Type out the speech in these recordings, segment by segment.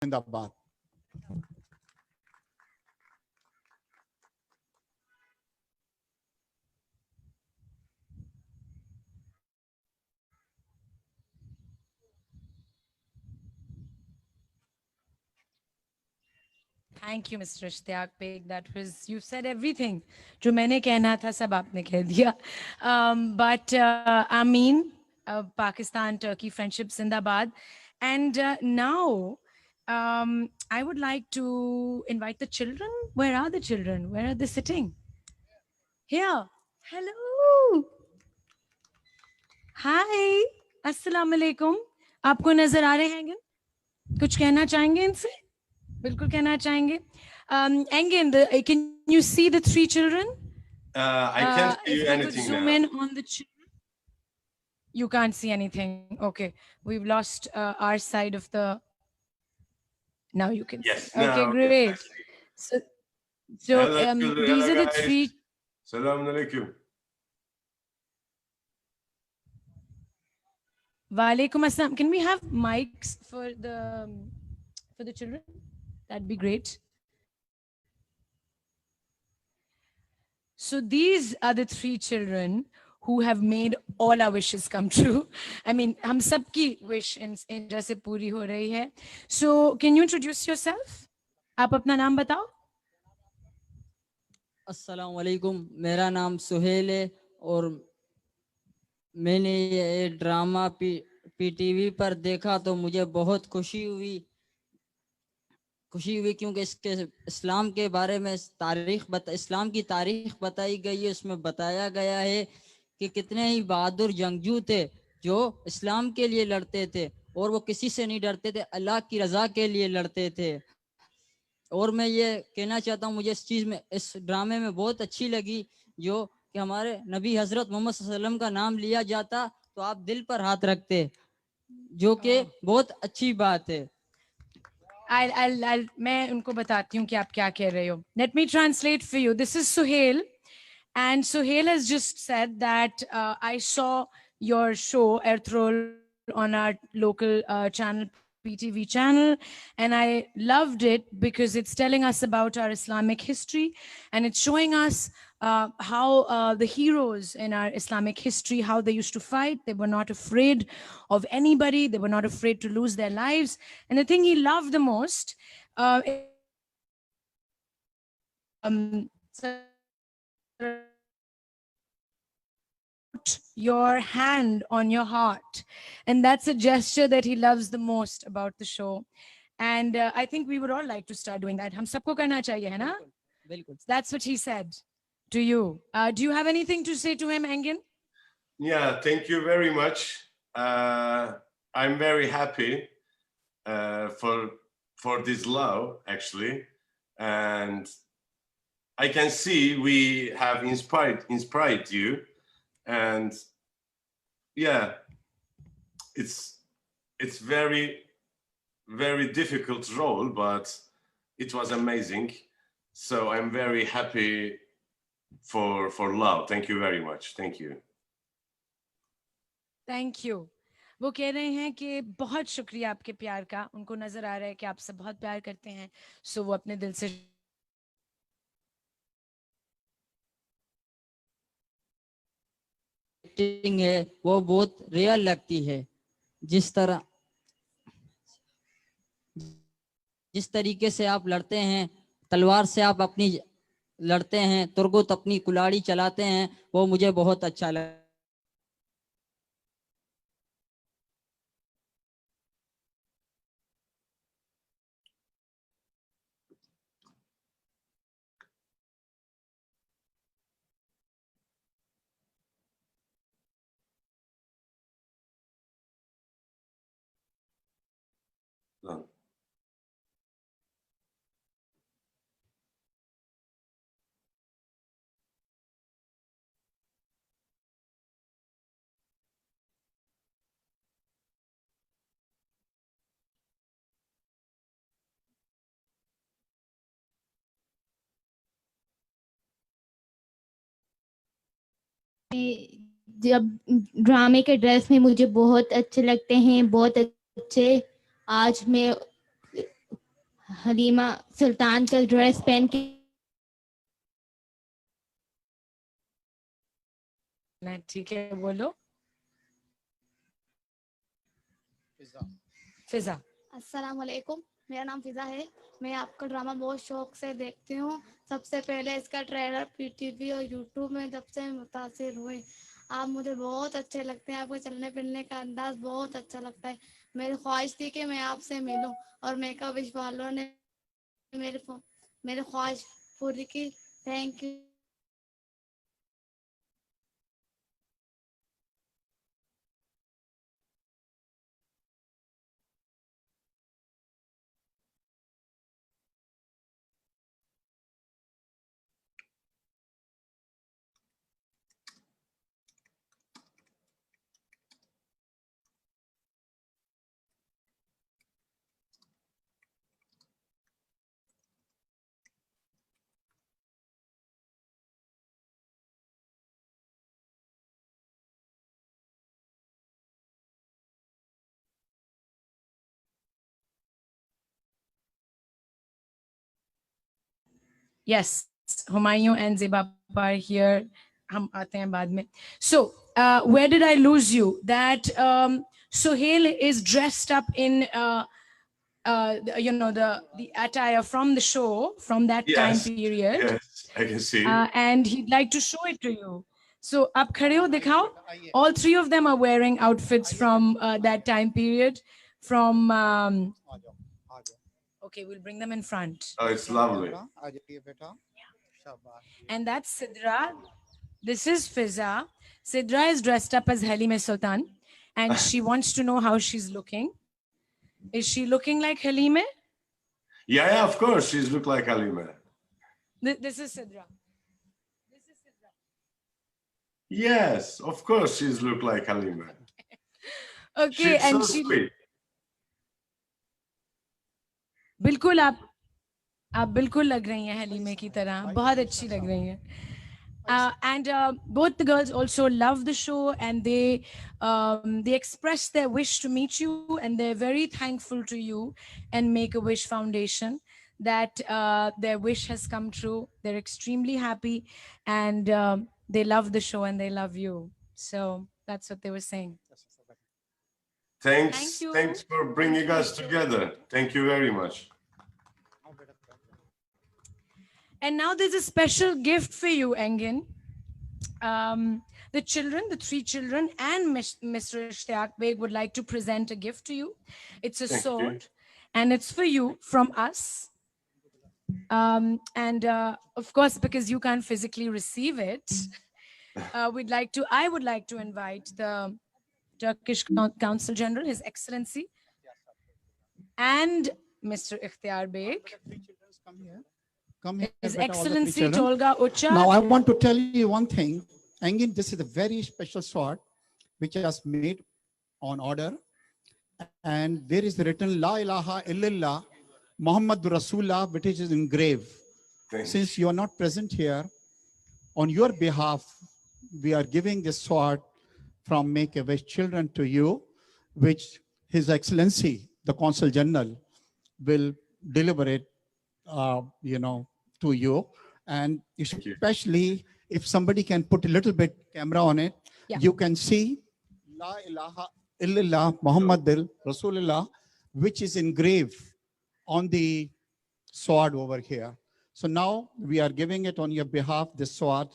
जिंदाबाद। Thank you, Mr. Ishtiyaq Beg. That was, you said everything. जो मैंने कहना था सब आपने कह दिया. But Amin, Pakistan, Turkey friendship Zindabad. And now I would like to invite the children. Where are the children? Where are they sitting? Here. Hello. Hi. Assalamu alaikum. आपको नजर आ रहे हैं Engin? कुछ कहना चाहेंगे इनसे? बिल्कुल कहना चाहेंगे. Engin, can you see the three children? I can't see if anything could zoom now. in on the children. You can't see anything. Okay, we've lost our side of the. Now you can Yes, see. Okay, now, great. yes, So hello, children, these hello, are the guys. three. Assalamu alaikum. Walaikum assalam. Can we have mics for the children? That'd be great. So these are the three children who have made all our wishes come true. I mean, हम सबकी wish in जैसे पूरी हो रही है. So can you introduce yourself? आप अपना नाम बताओ. अस्सलाम वालेकुम, मेरा नाम सुहेल है और मैंने ये ड्रामा पीटीवी पर देखा तो मुझे बहुत खुशी हुई क्योंकि इसके इस्लाम के बारे में इस्लाम की तारीख बताई गई है. उसमें बताया गया है कि कितने ही बहादुर जंगजू थे जो इस्लाम के लिए लड़ते थे और वो किसी से नहीं डरते थे, अल्लाह की रजा के लिए लड़ते थे. और मैं ये कहना चाहता हूँ, मुझे इस ड्रामे में बहुत अच्छी लगी जो कि हमारे नबी हजरत मोहम्मद सल्लल्लाहु अलैहि वसल्लम का नाम लिया जाता तो आप दिल पर हाथ रखते, जो कि बहुत अच्छी बात है. मैं उनको बताती हूँ कि आप क्या कह रहे हो. Let me translate for you. This is Suhail, and Suhail has just said that I saw your show Earthroll on our local channel, PTV channel, and I loved it because it's telling us about our Islamic history, and it's showing us how the heroes in our Islamic history, how they used to fight. They were not afraid of anybody. They were not afraid to lose their lives. And the thing he loved the most, your hand on your heart, and that's a gesture that he loves the most about the show. And I think we would all like to start doing that. हम सबको करना चाहिए, है ना? बिल्कुल. That's what he said to you. Do you have anything to say to him, Engin? Yeah, thank you very much. I'm very happy for this love, actually, and I can see we have inspired you, and yeah, it's very difficult role, but it was amazing. So I'm very happy for love. Thank you very much. Thank you. Thank you. वो कह रहे हैं कि बहुत शुक्रिया आपके प्यार का. उनको नजर आ रहा है कि आप सब बहुत प्यार करते हैं, सो वो अपने दिल से एक्टिंग है वो बहुत रियल लगती है. जिस तरीके से आप लड़ते हैं, तलवार से आप अपनी लड़ते हैं, तुरगुत अपनी कुल्हाड़ी चलाते हैं, वो मुझे बहुत अच्छा लगा. जब ड्रामे के ड्रेस में मुझे बहुत अच्छे लगते हैं, बहुत अच्छे. आज मैं हलीमा सुल्तान का ड्रेस पहन के ठीक है, बोलो फिजा। अस्सलाम वालेकुम, मेरा नाम फिजा है। मैं आपका ड्रामा बहुत शौक से देखती हूँ। सबसे पहले इसका ट्रेलर पीटीवी और यूट्यूब में जब से मुतासिर हुई। आप मुझे बहुत अच्छे लगते हैं, आपको चलने फिरने का अंदाज बहुत अच्छा लगता है। मेरी ख्वाहिश थी कि मैं आपसे मिलूं और मेकअप विश वालों ने मेरी ख्वाहिश पूरी की। Thank you. Yes, Humayun and Zeba are here. हम आते हैं बाद में. So, where did I lose you? That Suhail is dressed up in, you know, the attire from the show from that time Yes, period, yes, I can see. and he'd like to show it to you. So, आप खड़े हो दिखाओ. All three of them are wearing outfits from that time period. From okay, we'll bring them in front. Oh, it's lovely. And that's Sidra. This is Fiza. Sidra is dressed up as Halima Sultan, and she wants to know how she's looking. Is she looking like Halima? Yeah, yeah, of course, she's look like Halima. This is Sidra. Yes, of course, she's look like Halima. Okay, She's and so she sweet. बिल्कुल आप बिल्कुल लग रही हैं हलीमे की तरह, बहुत अच्छी लग रही हैं. And both the girls also love the show, and they express their wish to meet you, and they're very thankful to you and Make-A-Wish Foundation that their wish has come true. They're extremely happy, and they love the show and they love you. So that's what they were saying. Thanks, Thank you. thanks for bringing us together. Thank you very much. And now there's a special gift for you, Engin. The children, the three children, and Mr. Ishtiyaq Beg would like to present a gift to you. It's a Thank you. sword, and it's for you from us. And of course, because you can't physically receive it, I would like to invite the Turkish Consul General, His Excellency, and Mr. Ikhtiyar Beg. Come here, His beta, all the three Excellency children. Tolga Ucha. Now I want to tell you one thing. Engin, this is a very special sword which was made on order. And there is written La ilaha illallah Muhammadur Rasulullah, which is engraved. Thanks. Since you are not present here, on your behalf, we are giving this sword from Make-A-Wish Children to you, which His Excellency, the Consul General, will deliver it, to you. And you. especially if somebody can put a little bit camera on it, Yeah. you can see La ilaha illallah Muhammadul Rasulullah, which is engraved on the sword over here. So now we are giving it on your behalf, this sword,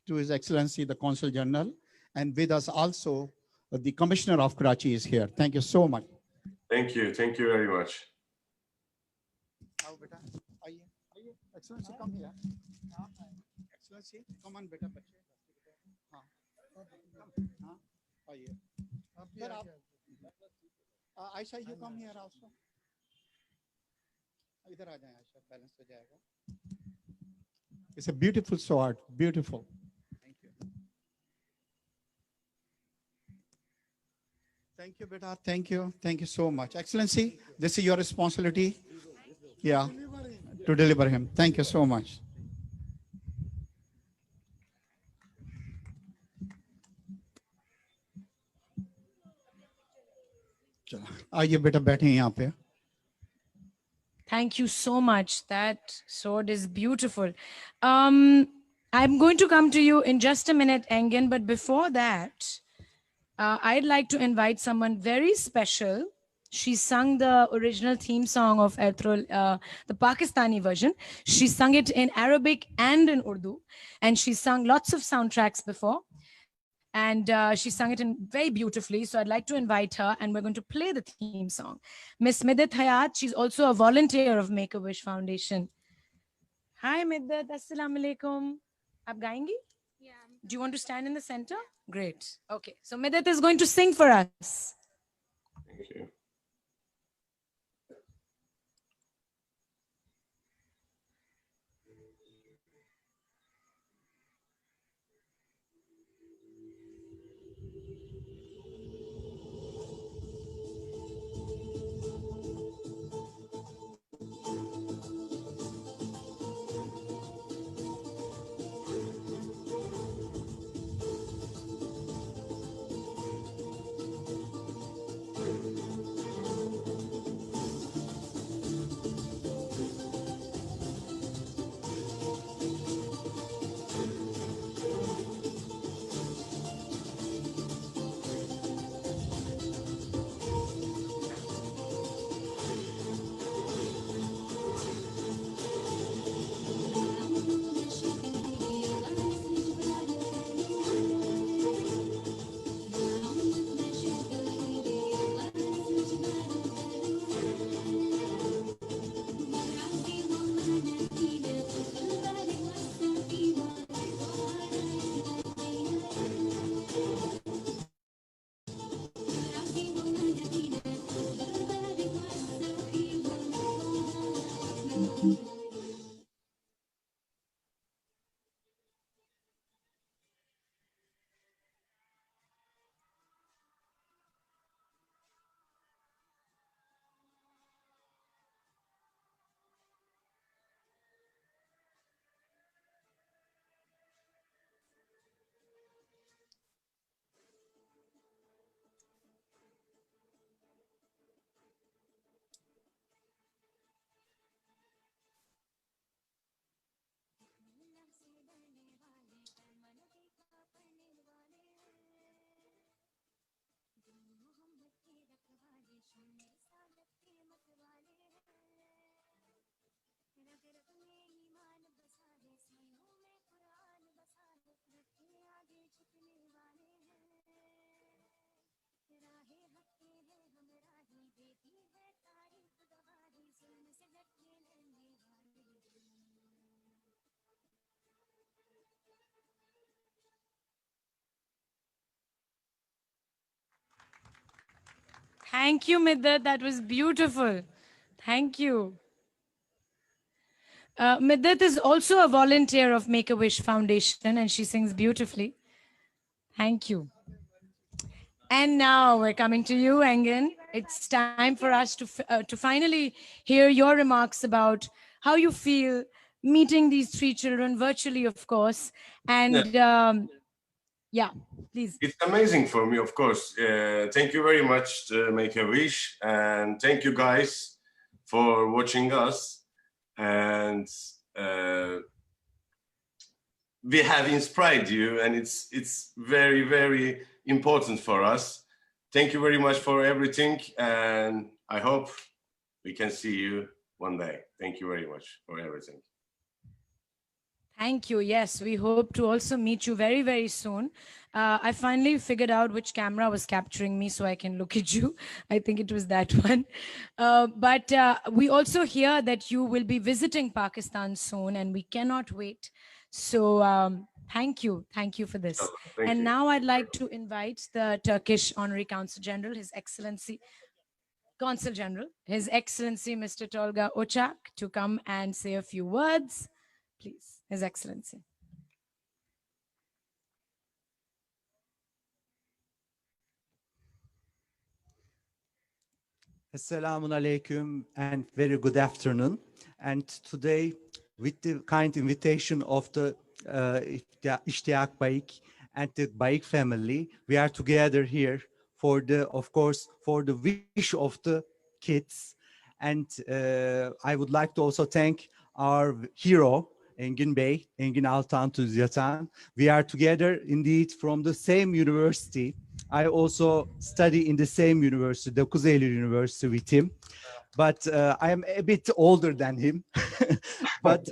to His Excellency, the Consul General, and with us also, the Commissioner of Karachi is here. Thank you so much. Thank you very much. Excellency, come here. Excellency, come on, beta. Aisha, you come here also. इधर आ जाएं Ayesha, balance हो जाएगा. It's a beautiful sword, beautiful. Thank you. Thank you, beta. Thank you so much. Excellency, this is your responsibility. Yeah, to deliver him. Thank you so much. चलो आइए बेटा बैठे यहाँ पे. Thank you so much. That sword is beautiful. I'm going to come to you in just a minute, Engin, but before that, I'd like to invite someone very special. She sung the original theme song of Ertrol, the Pakistani version. She sung it in Arabic and in Urdu, and she sung lots of soundtracks before. And she sung it in very beautifully. So I'd like to invite her, and we're going to play the theme song. Miss Middat Hayat, she's also a volunteer of Make-A-Wish Foundation. Hi Middat, Assalamu alaikum. Aap gayengi? Yeah. Do you want to stand in the center? Great. Okay. So Middat is going to sing for us. Thank you. Thank you, Middat. That was beautiful. Thank you. Middat is also a volunteer of Make-A-Wish Foundation, and she sings beautifully. Thank you. And now we're coming to you, Engin. It's time for us to finally hear your remarks about how you feel meeting these three children virtually, of course. And yeah, please. It's amazing for me, of course. Thank you very much to Make-A-Wish, and thank you guys for watching us. And we have inspired you, and it's very, very important for us. Thank you very much for everything, and I hope we can see you one day. Thank you very much for everything. Thank you. Yes, we hope to also meet you very, very soon. I finally figured out which camera was capturing me so I can look at you. I think it was that one. But we also hear that you will be visiting Pakistan soon, and we cannot wait. So thank you. Thank you for this. Oh, thank And you. now I'd like to invite the Turkish Honorary Consul General, His Excellency, Consul General, His Excellency Mr. Tolga Ocak, to come and say a few words. Please, His Excellency. Assalamu alaikum and very good afternoon. And today, with the kind invitation of the Ishtiaq Baik and the Baik family, we are together here for the, of course, for the wish of the kids. And I would like to also thank our hero, Engin Bey, Engin Altan Tüzyatan. We are together indeed from the same university. I also study in the same university, the Kuzeyli University with him. But I am a bit older than him. But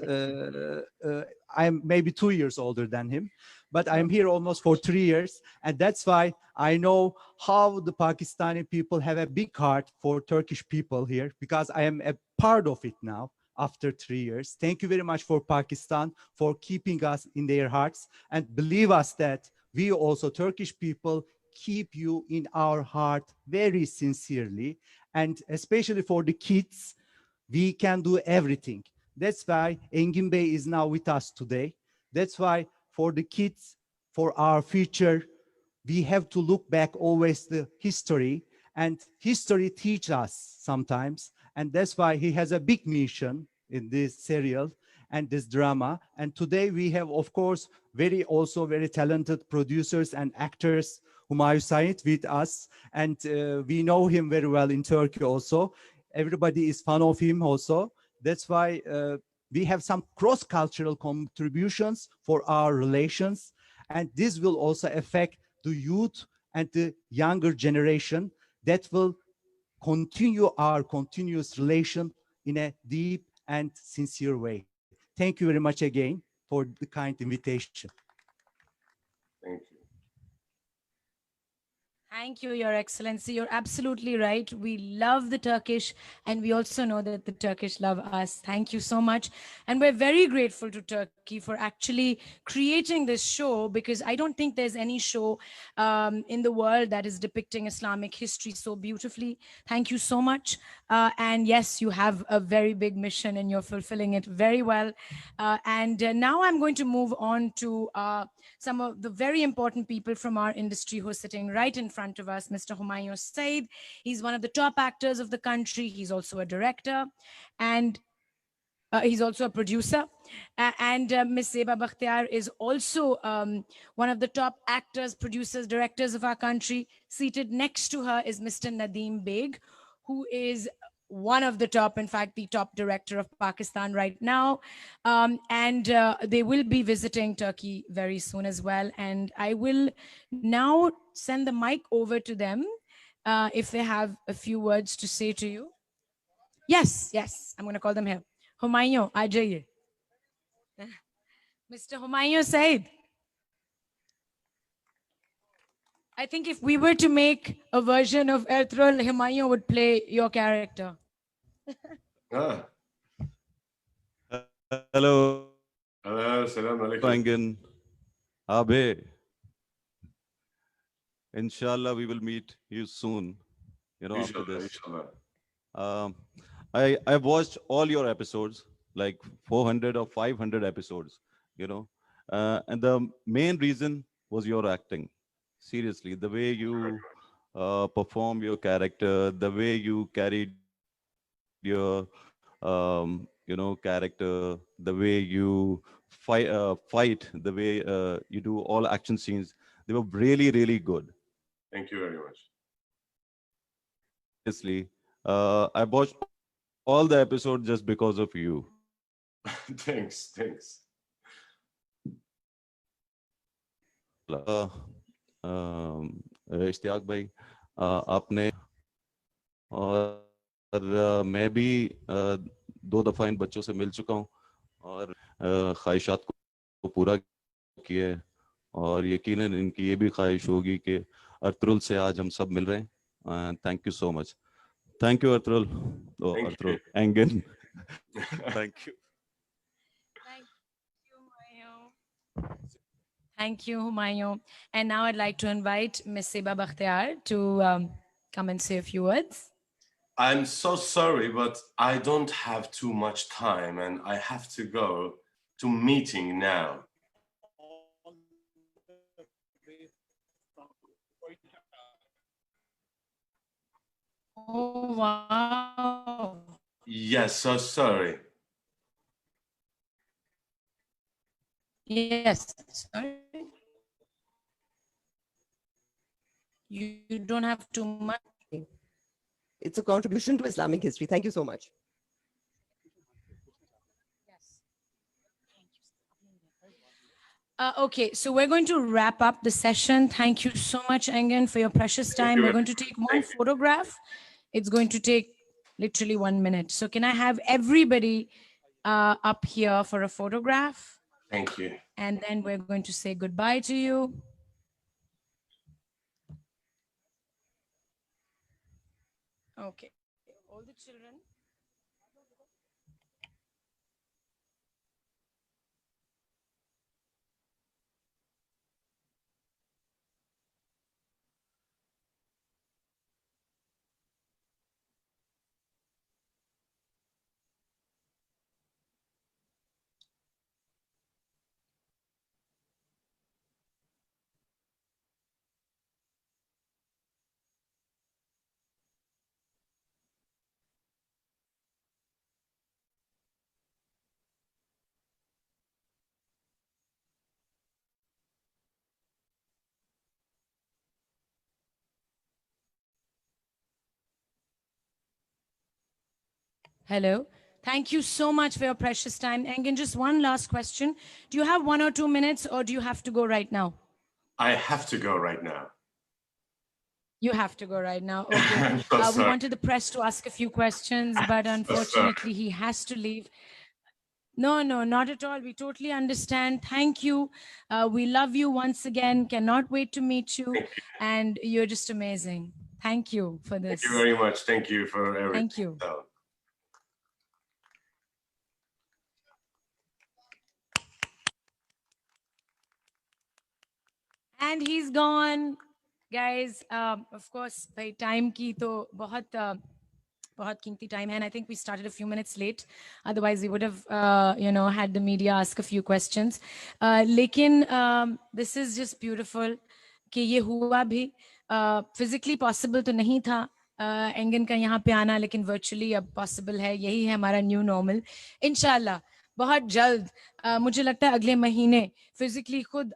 I'm maybe 2 years older than him. But I'm here almost for 3 years. And that's why I know how the Pakistani people have a big heart for Turkish people here, because I am a part of it now after 3 years. Thank you very much for Pakistan for keeping us in their hearts. And believe us that we also, Turkish people, keep you in our heart very sincerely. And especially for the kids, we can do everything. That's why Engin Bey is now with us today. That's why for the kids, for our future, we have to look back always the history, and history teach us sometimes. And that's why he has a big mission in this serial and this drama. And today we have, of course, also very talented producers and actors, Humayun Said, with us. And we know him very well in Turkey also. Everybody is fan of him also. That's why we have some cross-cultural contributions for our relations. And this will also affect the youth and the younger generation that will continue our continuous relation in a deep and sincere way. Thank you very much again for the kind invitation. Thank you. Thank you, Your Excellency. You're absolutely right. We love the Turkish, and we also know that the Turkish love us. Thank you so much. And we're very grateful to Turkey for actually creating this show, because I don't think there's any show in the world that is depicting Islamic history so beautifully. Thank you so much. And yes, you have a very big mission and you're fulfilling it very well. And now I'm going to move on to some of the very important people from our industry who are sitting right in front of us. Mr. Humayun Said, he's one of the top actors of the country. He's also a director, and he's also a producer. And Ms. Zeba Bakhtiar is also one of the top actors, producers, directors of our country. Seated next to her is Mr. Nadeem Beg, who is one of the top, in fact, the top director of Pakistan right now. And they will be visiting Turkey very soon as well. And I will now send the mic over to them if they have a few words to say to you. Yes, I'm going to call them here. Humayun, aa jaiye. Mr. Humayun Said. I think if we were to make a version of Ertugrul, Humayun would play your character. Ah, Hello, hello, salam alaikum. Engin. Abe. Inshallah, we will meet you soon. You know, after Inshallah, this. inshallah. I've watched all your episodes, like 400 or 500 episodes, you know, and the main reason was your acting. Seriously, the way you perform your character, the way you carried your, you know, character, the way you fight, the way you do all action scenes, they were really, really good. Thank you very much. Seriously, I watched all the episodes just because of you. Thanks. Ishtiyaq भाई, आपने और मैं भी 2 दफा इन बच्चों से मिल चुका हूँ और ख्वाहिशात को पूरा किया है, और यकीनन इनकी ये भी ख्वाहिश होगी कि अर्तुगरुल से आज हम सब मिल रहे हैं. Thank you so much. Thank you Ertugrul. Ertugrul, Engin. Thank you. Thank you, Humayun. And now I'd like to invite Ms. Zeba Bakhtiar to come and say a few words. I'm so sorry, but I don't have too much time and I have to go to meeting now. Oh, wow. Yes, so sorry. Yes, sorry. You don't have too much. it's a contribution to Islamic history. Thank you so much. Okay, so we're going to wrap up the session. Thank you so much, Engin, for your precious time. We're going to take one photograph. It's going to take literally 1 minute. So can I have everybody up here for a photograph? Thank you. And then we're going to say goodbye to you. Okay, all the children. Hello. Thank you so much for your precious time. Engin, just one last question. Do you have 1 or 2 minutes or do you have to go right now? I have to go right now. You have to go right now. Okay. So We sorry. wanted the press to ask a few questions, but unfortunately he has to leave. No, not at all. We totally understand. Thank you. We love you once again. Cannot wait to meet you. And you're just amazing. Thank you for this. Thank you very much. Thank you for everything. Thank you. So, And he's gone. Guys, of course, by time ki to bahut कीमती time है, and I think we started a few minutes late. Otherwise, we would have, had the media ask a few questions. लेकिन this is just beautiful कि ये हुआ भी. Physically possible तो नहीं था एंगन का यहाँ पे आना, लेकिन virtually अब possible है. यही है हमारा new normal. इंशाल्लाह बहुत जल्द मुझे लगता है अगले महीने physically खुद